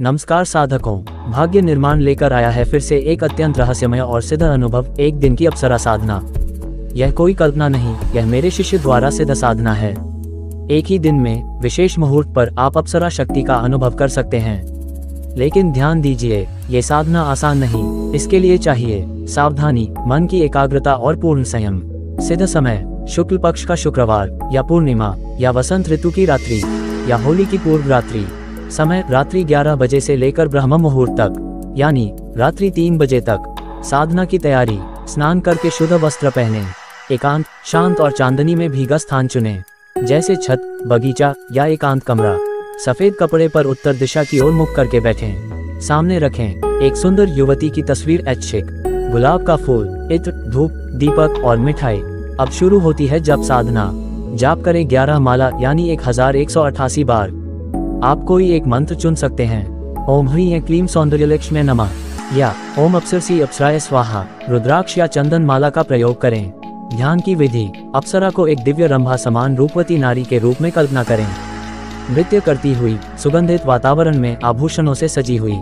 नमस्कार साधकों, भाग्य निर्माण लेकर आया है फिर से एक अत्यंत रहस्यमय और सिद्ध अनुभव, एक दिन की अप्सरा साधना। यह कोई कल्पना नहीं, यह मेरे शिष्य द्वारा सिद्ध साधना है। एक ही दिन में विशेष मुहूर्त पर आप अप्सरा शक्ति का अनुभव कर सकते हैं। लेकिन ध्यान दीजिए, ये साधना आसान नहीं, इसके लिए चाहिए सावधानी, मन की एकाग्रता और पूर्ण संयम। सिद्ध समय शुक्ल पक्ष का शुक्रवार या पूर्णिमा या वसंत ऋतु की रात्रि या होली की पूर्व रात्रि। समय रात्रि 11 बजे से लेकर ब्रह्म मुहूर्त तक, यानी रात्रि 3 बजे तक। साधना की तैयारी, स्नान करके शुद्ध वस्त्र पहने, एकांत, शांत और चांदनी में भीगा स्थान चुने, जैसे छत, बगीचा या एकांत कमरा। सफेद कपड़े पर उत्तर दिशा की ओर मुख करके बैठें। सामने रखें एक सुंदर युवती की तस्वीर, ऐच्छिक गुलाब का फूल, इत्र, धूप, दीपक और मिठाई। अब शुरू होती है जप साधना। जाप करें 11 माला यानी 1188 बार। आप कोई एक मंत्र चुन सकते हैं, ओम ह्रीं क्लीं सौंदर्यलक्ष्म्यै नमः या ओम अप्सरसी अप्सराय स्वाहा। रुद्राक्ष या चंदन माला का प्रयोग करें। ध्यान की विधि, अप्सरा को एक दिव्य रंभा समान रूपवती नारी के रूप में कल्पना करें, नृत्य करती हुई, सुगंधित वातावरण में आभूषणों से सजी हुई।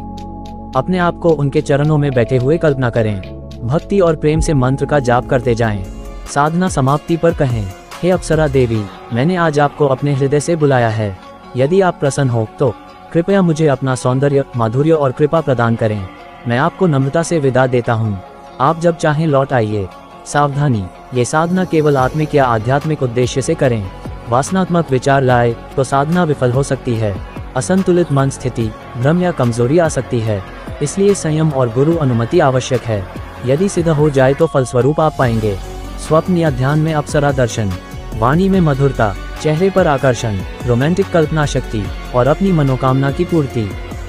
अपने आप को उनके चरणों में बैठे हुए कल्पना करें। भक्ति और प्रेम से मंत्र का जाप करते जाएं। साधना समाप्ति पर कहें, हे अप्सरा देवी, मैंने आज आपको अपने हृदय से बुलाया है। यदि आप प्रसन्न हो तो कृपया मुझे अपना सौंदर्य, माधुर्य और कृपा प्रदान करें। मैं आपको नम्रता से विदा देता हूँ। आप जब चाहें लौट आइए। सावधानी, ये साधना केवल आत्मिक या आध्यात्मिक उद्देश्य से करें। वासनात्मक विचार लाए तो साधना विफल हो सकती है। असंतुलित मन स्थिति, भ्रम या कमजोरी आ सकती है, इसलिए संयम और गुरु अनुमति आवश्यक है। यदि सिद्ध हो जाए तो फलस्वरूप आप पाएंगे स्वप्न या ध्यान में अप्सरा दर्शन, वाणी में मधुरता, चेहरे पर आकर्षण, रोमांटिक कल्पना शक्ति और अपनी मनोकामना की पूर्ति,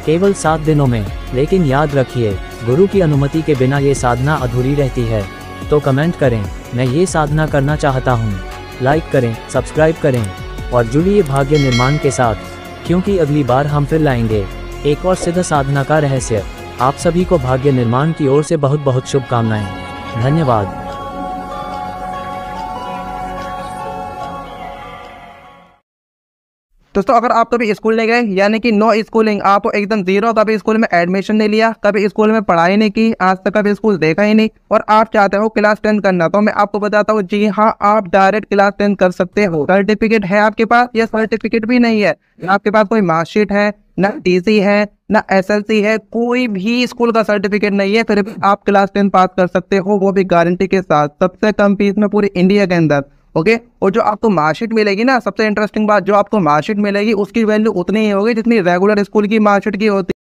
केवल 7 दिनों में। लेकिन याद रखिए, गुरु की अनुमति के बिना ये साधना अधूरी रहती है। तो कमेंट करें, मैं ये साधना करना चाहता हूँ। लाइक करें, सब्सक्राइब करें और जुड़िए भाग्य निर्माण के साथ, क्योंकि अगली बार हम फिर लाएंगे एक और सिद्ध साधना का रहस्य। आप सभी को भाग्य निर्माण की ओर से बहुत बहुत शुभकामनाएं। धन्यवाद। दोस्तों, अगर आप कभी स्कूल नहीं गए, यानी कि नो स्कूलिंग, आप एकदम जीरो, कभी स्कूल में एडमिशन नहीं लिया, कभी स्कूल में पढ़ाई नहीं की, आज तक कभी स्कूल देखा ही नहीं, और आप चाहते हो क्लास 10 करना, तो मैं आपको बताता हूँ, जी हाँ, आप डायरेक्ट क्लास 10 कर सकते हो। सर्टिफिकेट है आपके पास या सर्टिफिकेट भी नहीं है, आपके पास कोई मार्कशीट है, ना टीसी है, ना SLC है, कोई भी स्कूल का सर्टिफिकेट नहीं है, फिर आप क्लास 10 पास कर सकते हो, वो भी गारंटी के साथ, सबसे कम फीस में पूरी इंडिया के अंदर। ओके, और जो आपको मार्कशीट मिलेगी ना, सबसे इंटरेस्टिंग बात, जो आपको मार्कशीट मिलेगी उसकी वैल्यू उतनी ही होगी जितनी रेगुलर स्कूल की मार्कशीट की होती है।